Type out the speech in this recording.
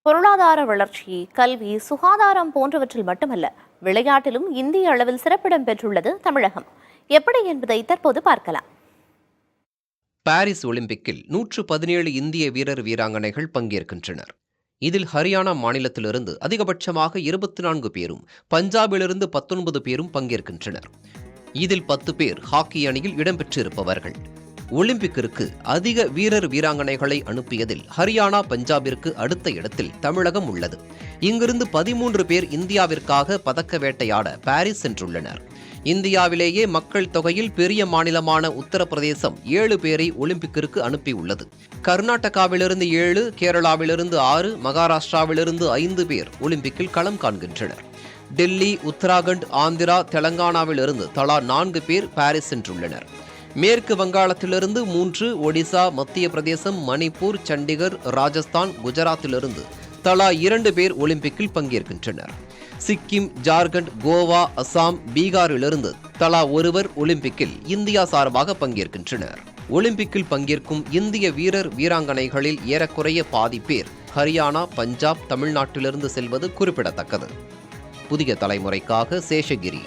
பொருளாதார வளர்ச்சி, கல்வி, சுகாதாரம் போன்றவற்றில் மட்டுமல்ல, விளையாட்டிலும் இந்திய அளவில் சிறப்பிடம் பெற்றுள்ளது தமிழகம். எப்படி என்பதை தற்போது பார்க்கலாம். பாரிஸ் ஒலிம்பிக்கில் 117 இந்திய வீரர் வீராங்கனைகள் பங்கேற்கின்றனர். இதில் ஹரியானா மாநிலத்திலிருந்து அதிகபட்சமாக 24 பேரும், பஞ்சாபிலிருந்து 19 பேரும் பங்கேற்கின்றனர். இதில் 10 பேர் ஹாக்கி அணியில் இடம்பெற்றிருப்பவர்கள். ஒலிம்பிக்கிற்கு அதிக வீரர் வீராங்கனைகளை அனுப்பியதில் ஹரியானா, பஞ்சாபிற்கு அடுத்த இடத்தில் தமிழகம் உள்ளது. இங்கிருந்து 13 பேர் இந்தியாவிற்காக பதக்க வேட்டையாட பாரிஸ் சென்றுள்ளனர். இந்தியாவிலேயே மக்கள் தொகையில் பெரிய மாநிலமான உத்தரப்பிரதேசம் 7 பேரை ஒலிம்பிக்கிற்கு அனுப்பியுள்ளது. கர்நாடகாவிலிருந்து 7, கேரளாவிலிருந்து 6, மகாராஷ்டிராவிலிருந்து 5 பேர் ஒலிம்பிக்கில் களம் காண்கின்றனர். டெல்லி, உத்தராகண்ட், ஆந்திரா, தெலங்கானாவிலிருந்து தலா 4 பேர் பாரிஸ் சென்றுள்ளனர். மேற்கு வங்காளத்திலிருந்து 3, ஒடிசா, மத்திய பிரதேசம், மணிப்பூர், சண்டிகர், ராஜஸ்தான், குஜராத்திலிருந்து தலா 2 பேர் ஒலிம்பிக்கில் பங்கேற்கின்றனர். சிக்கிம், ஜார்க்கண்ட், கோவா, அசாம், பீகாரிலிருந்து தலா ஒருவர் ஒலிம்பிக்கில் இந்தியா சார்பாக பங்கேற்கின்றனர். ஒலிம்பிக்கில் பங்கேற்கும் இந்திய வீரர் வீராங்கனைகளில் ஏறக்குறைய பாதி பேர் ஹரியானா, பஞ்சாப், தமிழ்நாட்டிலிருந்து செல்வது குறிப்பிடத்தக்கது. புதிய தலைமுறைக்காக சேஷகிரி.